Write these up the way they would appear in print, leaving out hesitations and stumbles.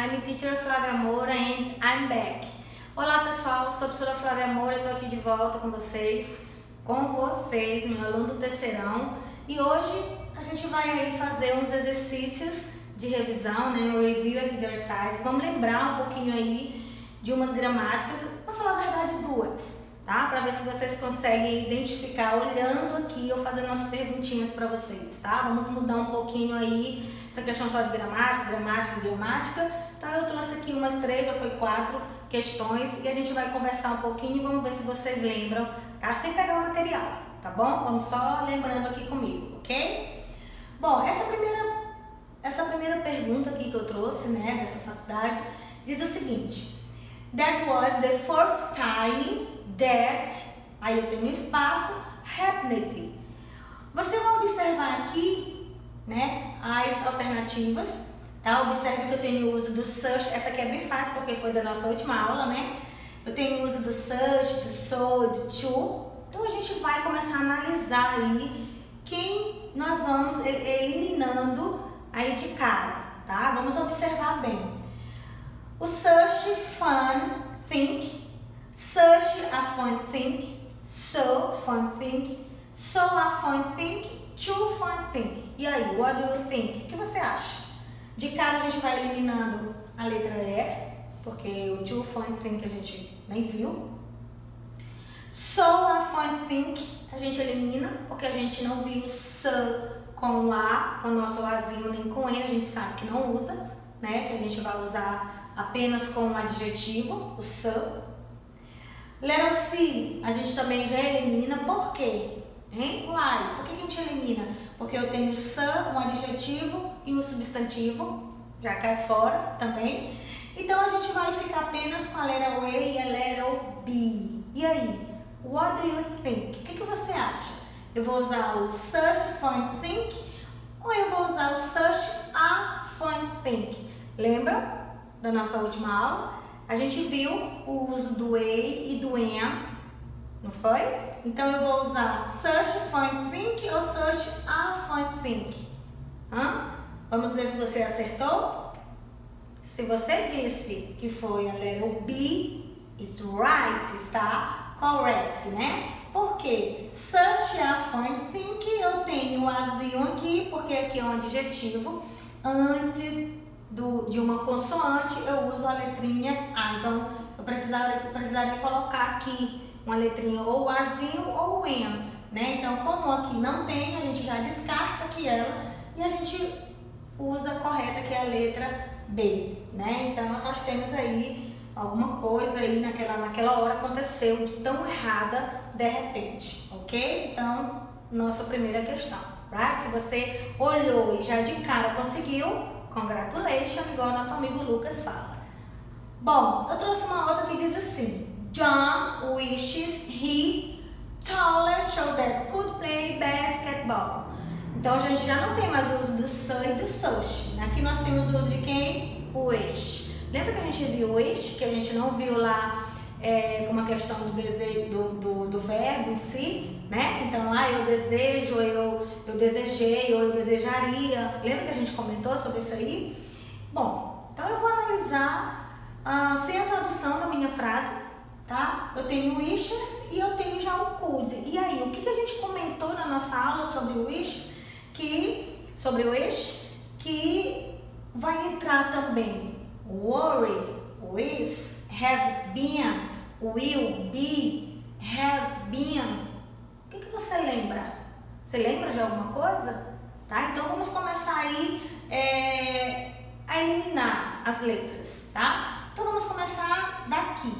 I'm teacher Flávia Moura and I'm back. Olá pessoal, sou a professora Flávia Moura, estou aqui de volta com vocês, meu aluno do terceirão. E hoje a gente vai aí fazer uns exercícios de revisão, né? O review exercise. Vamos lembrar um pouquinho aí de umas gramáticas, para falar a verdade, duas, tá? Para ver se vocês conseguem identificar olhando aqui ou fazendo umas perguntinhas para vocês, tá? Vamos mudar um pouquinho aí essa questão só de gramática. Então eu trouxe aqui umas 3 ou foi 4 questões e a gente vai conversar um pouquinho e vamos ver se vocês lembram, tá? Sem pegar o material, tá bom? Vamos só lembrando aqui comigo, ok? Bom, essa primeira pergunta aqui que eu trouxe, né, dessa faculdade, diz o seguinte: That was the first time that, aí eu tenho espaço, happened. Você vai observar aqui, né, as alternativas, tá? Observe que eu tenho o uso do such, essa aqui é bem fácil porque foi da nossa última aula, né? Eu tenho o uso do such, do so, do to. Então a gente vai começar a analisar aí quem nós vamos eliminando aí de cara, tá? Vamos observar bem. O such, fun, think, such a fun think, so fun think, so a fun think, to fun think. E aí, what do you think? O que você acha? De cara a gente vai eliminando a letra E, porque o to fun think a gente nem viu. So a fun think a gente elimina, porque a gente não viu so com o A, com o nosso Azinho, nem com N, a gente sabe que não usa, né? Que a gente vai usar apenas com um adjetivo, o so. Letter C, a gente também já elimina, por quê? Hein? Why? Por que a gente elimina? Porque eu tenho so, um adjetivo e um substantivo, já cai fora também. Então a gente vai ficar apenas com a letra A e a letra B. E aí? What do you think? O que você acha? Eu vou usar o such, fun, think, ou eu vou usar o such, a, fun, think? Lembra da nossa última aula? A gente viu o uso do a e do am, não foi? Então eu vou usar such, fun, think ou such, a, fun, think. Vamos ver se você acertou? Se você disse que foi a letra B, is right, está correct, né? Porque such a fun think, eu tenho o azinho aqui, porque aqui é um adjetivo. Antes de uma consoante, eu uso a letrinha A. Então, eu precisaria colocar aqui uma letrinha ou o azinho ou o am, né? Então, como aqui não tem, a gente já descarta aqui ela e a gente usa a correta, que é a letra B, né? Então, nós temos aí alguma coisa aí naquela hora aconteceu de tão errada de repente, ok? Então, nossa primeira questão, right? Se você olhou e já de cara conseguiu, congratulations, igual nosso amigo Lucas fala. Bom, eu trouxe uma outra que diz assim: John wishes he taller so that could play basketball. Então, a gente já não tem mais o uso do so e do such. Aqui nós temos o uso de quem? O wish. Lembra que a gente viu o wish, que a gente não viu lá como a questão do desejo, do verbo em si, né? Então, eu desejo, eu desejei, ou eu desejaria. Lembra que a gente comentou sobre isso aí? Bom, então eu vou analisar sem a tradução da minha frase, tá? Eu tenho wishes e eu tenho já o could. E aí, o que a gente comentou na nossa aula sobre o wishes? Sobre o wish, que vai entrar também worry, is, have been, will be, has been. O que você lembra? Você lembra de alguma coisa? Tá? Então vamos começar aí a eliminar as letras, tá? Então vamos começar daqui.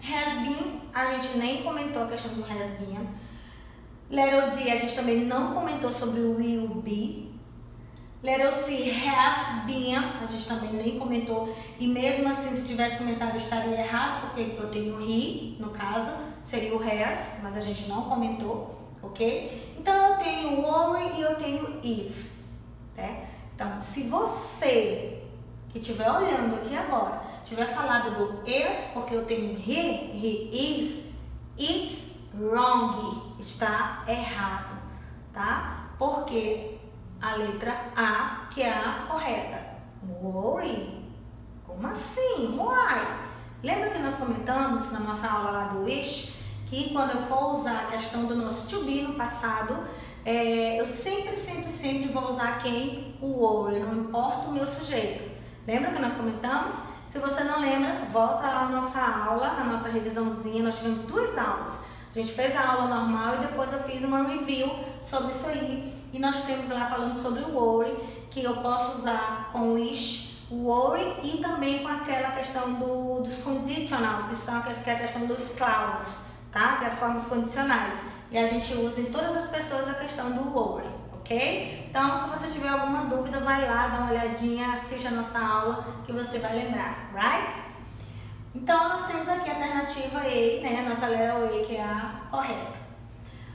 Has been, a gente nem comentou a questão do has been. Letter D, a gente também não comentou sobre o will be. Letter C, have been, a gente também nem comentou. E mesmo assim, se tivesse comentado, estaria errado, porque eu tenho he, no caso, seria o has, mas a gente não comentou, ok? Então, eu tenho worry e eu tenho is, né? Então, se você que estiver olhando aqui agora, tiver falado do is, porque eu tenho he is, it's wrong, está errado, tá? Porque a letra A, que é a correta. Worry, Como assim? Why? Lembra que nós comentamos na nossa aula lá do wish que quando eu for usar a questão do nosso to be no passado, eu sempre vou usar quem? O worry, não importa o meu sujeito. Lembra que nós comentamos? Se você não lembra, volta lá na nossa aula, na nossa revisãozinha. Nós tivemos 2 aulas. A gente fez a aula normal e depois eu fiz uma review sobre isso aí. E nós temos lá falando sobre o worry, que eu posso usar com o wish, o worry, e também com aquela questão dos conditional, que é a questão dos clauses, tá? Que é as formas condicionais. E a gente usa em todas as pessoas a questão do worry, ok? Então, se você tiver alguma dúvida, vai lá, dá uma olhadinha, assiste a nossa aula que você vai lembrar, right? Então, nós temos aqui a alternativa A, né? A nossa letra A, que é a correta.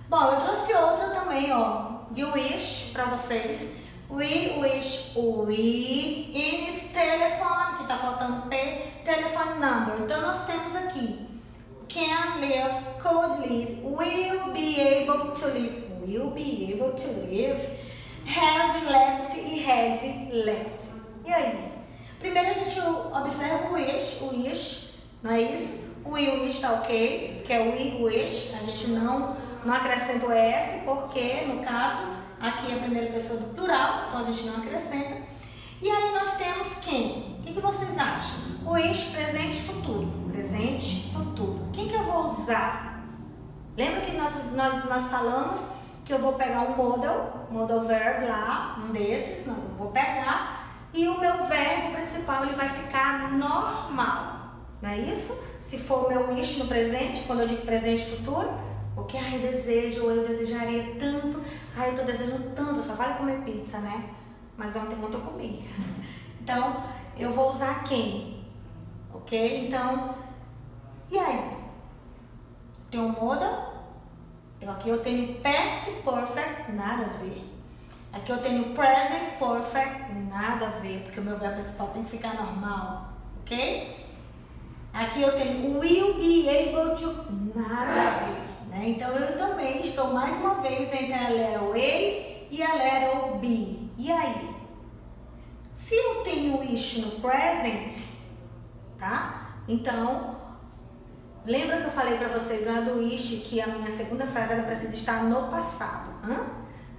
Bom, eu trouxe outra também, ó, de wish para vocês. We wish in his telephone, que tá faltando P, telephone number. Então, nós temos aqui can live, could live, will be able to live, have left e had left. E aí? Primeiro a gente observa o wish, não é isso? O wish tá ok, que é we wish, a gente não acrescenta o S, porque no caso aqui é a primeira pessoa do plural, então a gente não acrescenta. E aí nós temos quem? O que vocês acham? O wish, presente e futuro. Presente, futuro. Quem que eu vou usar? Lembra que nós falamos que eu vou pegar um modal verb lá, um desses, não, eu vou pegar, e o meu verbo principal ele vai ficar normal, não é isso? Se for o meu wish no presente, quando eu digo presente e futuro, porque eu desejo, ou eu desejaria tanto, eu tô desejando tanto, só vale comer pizza, né? Mas ontem eu comi. Então, eu vou usar quem? Ok? Então, e aí? Tem um modal. Então, aqui eu tenho past perfect, nada a ver. Aqui eu tenho present perfect, nada a ver, porque o meu verbo principal tem que ficar normal. Ok? Aqui eu tenho will be able to, nada a ver. Né? Então, eu também estou mais uma vez entre a letra A e a letra B. E aí? Se eu tenho wish no present, tá? Então, lembra que eu falei pra vocês lá do wish que a minha segunda frase ela precisa estar no passado?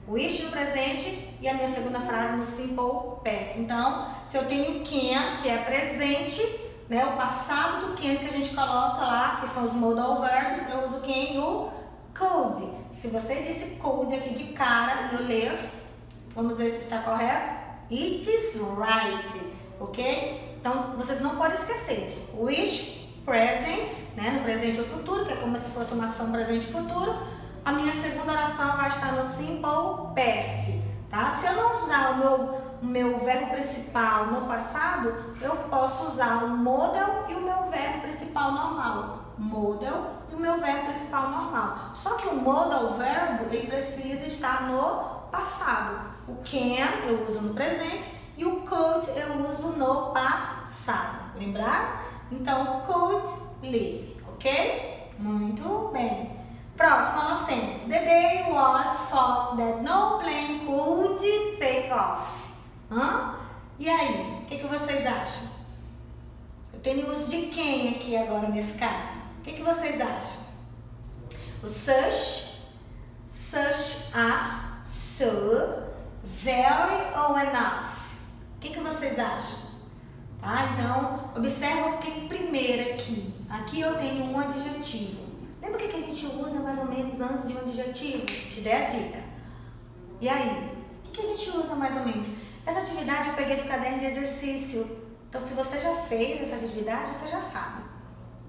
Wish no presente e a minha segunda frase no simple past. Então, se eu tenho can, que é presente, né? O passado do can que a gente coloca lá, que são os modal verbs, eu uso can e o could. Se você disse could aqui de cara e eu live, vamos ver se está correto. It is right, ok? Então, vocês não podem esquecer. Wish, present, né? No presente ou futuro, que é como se fosse uma ação presente e futuro. A minha segunda oração vai estar no simple past, tá? Se eu não usar o meu verbo principal no passado, eu posso usar o modal e o meu verbo principal normal. Modal e o meu verbo principal normal. Só que o modal verbo, ele precisa estar no passado. O can eu uso no presente e o could eu uso no passado. Lembraram? Então, could live, ok? Muito bem. Próximo nós temos the day was fog that no plane could take off. E aí, o que vocês acham? Eu tenho uso de quem aqui agora nesse caso? O que vocês acham? O such a, so, very ou enough. O que vocês acham? Tá? Então, observa o que primeiro aqui. Aqui eu tenho um adjetivo. Lembra o que a gente usa mais ou menos antes de um adjetivo? Te dei a dica. E aí? O que a gente usa mais ou menos? Essa atividade eu peguei do caderno de exercício. Então, se você já fez essa atividade, você já sabe.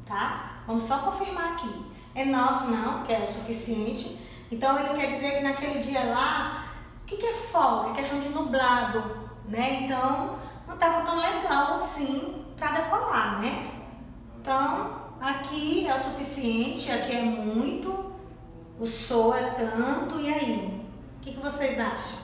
Tá? Vamos só confirmar aqui. Enough não, que é o suficiente. Então, ele quer dizer que naquele dia lá, o que é fog? É questão de nublado, né? Então, não estava tão legal assim para decolar, né? Então, aqui é o suficiente, aqui é muito, o so é tanto, e aí? O que vocês acham?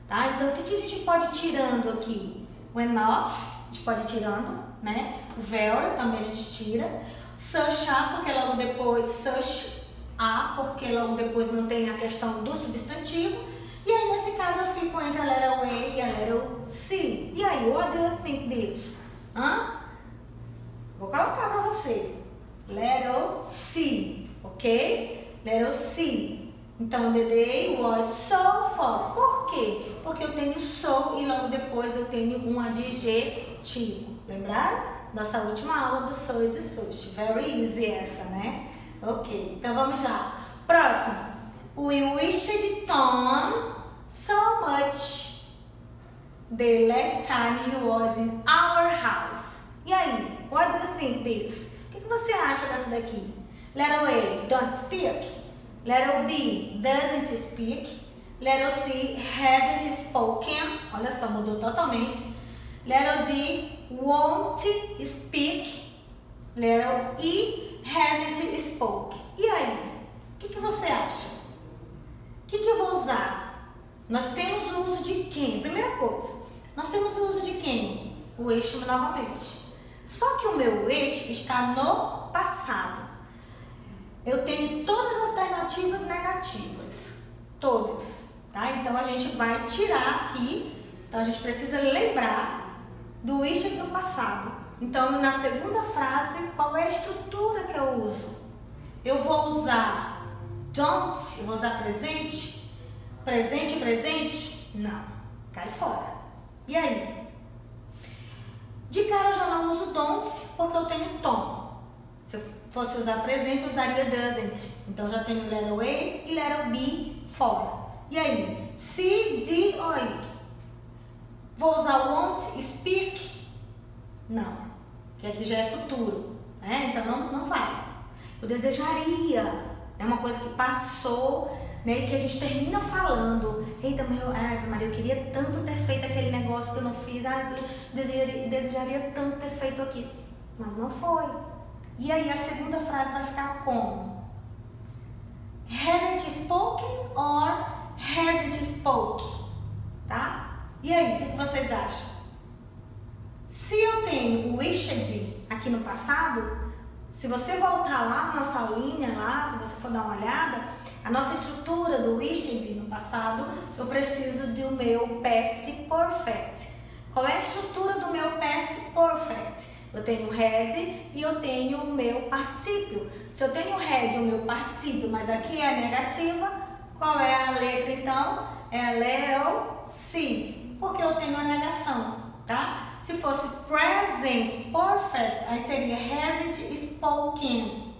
Tá? Então, o que a gente pode ir tirando aqui? O enough, a gente pode ir tirando, né? O very também a gente tira. Such a, porque logo depois, such a, porque logo depois não tem a questão do substantivo. E aí, nesse caso, eu fico entre a letra A e a letra C. E aí, what do you think this? Vou colocar para você. Letter C, ok? Letter C. Então, the day was so far. Por quê? Porque eu tenho so e logo depois eu tenho um adjetivo. Lembraram? Nossa última aula do so e do sushi. Very easy essa, né? Ok, então vamos lá. Próxima. We wished Tom so much the last time he was in our house. E aí? What do you think this? O que você acha dessa daqui? Letter A, don't speak. Letter B, doesn't speak. Letter C, hadn't spoken. Olha só, mudou totalmente. Letter D, won't speak. Letter E, hasn't spoke. E aí? O que você acha? O que eu vou usar? Nós temos o uso de quem? Primeira coisa, nós temos o uso de quem? O wish novamente. Só que o meu wish está no passado. Eu tenho todas as alternativas negativas. Todas. Tá? Então a gente vai tirar aqui. Então a gente precisa lembrar do wish no passado. Então na segunda frase, qual é a estrutura que eu uso? Eu vou usar don't, eu vou usar presente? Presente? Não, cai fora. E aí? De cara eu já não uso don't porque eu tenho Tom. Se eu fosse usar presente, eu usaria doesn't. Então já tenho letter A e letter B fora. E aí? Se, D ou I? Vou usar won't, speak? Não, que aqui já é futuro, né? Então não vai. Eu desejaria, é uma coisa que passou, né? E que a gente termina falando. Eita, Maria, eu queria tanto ter feito aquele negócio que eu não fiz. Eu desejaria tanto ter feito aqui, mas não foi. E aí a segunda frase vai ficar como? Hadn't spoken or hasn't spoke, tá? E aí, o que vocês acham? Se eu tenho o wished aqui no passado, se você voltar lá na nossa aulinha, lá, se você for dar uma olhada, a nossa estrutura do wished no passado, eu preciso do meu past perfect. Qual é a estrutura do meu past perfect? Eu tenho o had e eu tenho o meu particípio. Se eu tenho o had e o meu particípio, mas aqui é a negativa, qual é a letra então? É a letter C. Porque eu tenho a negação, tá? Se fosse present perfect, aí seria hasn't spoken.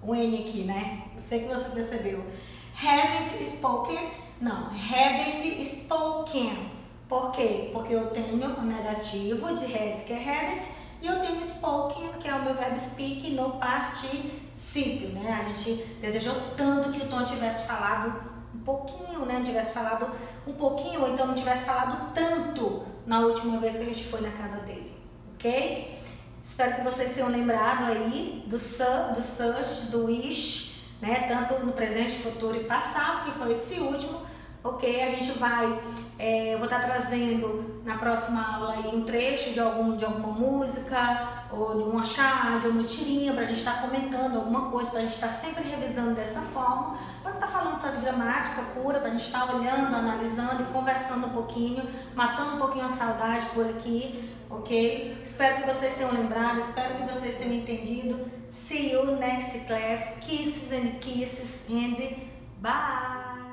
O N aqui, né? Eu sei que você percebeu. Hasn't spoken, não, hadn't spoken. Por quê? Porque eu tenho o negativo de had, que é hadn't, e eu tenho spoken, que é o meu verbo speak no particípio, né? A gente desejou tanto que o Tom tivesse falado um pouquinho, né? Não tivesse falado um pouquinho, ou então não tivesse falado tanto na última vez que a gente foi na casa dele, ok? Espero que vocês tenham lembrado aí do such, do wish, né? Tanto no presente, futuro e passado, que foi esse último, ok? A gente vai, eu vou estar trazendo na próxima aula aí um trecho de alguma música, ou de um achado, de uma tirinha, pra gente estar comentando alguma coisa, pra gente estar sempre revisando dessa forma, pra não estar falando só de gramática pura, pra gente estar olhando, analisando e conversando um pouquinho, matando um pouquinho a saudade por aqui, ok? Espero que vocês tenham lembrado, espero que vocês tenham entendido. See you next class. Kisses and kisses and bye!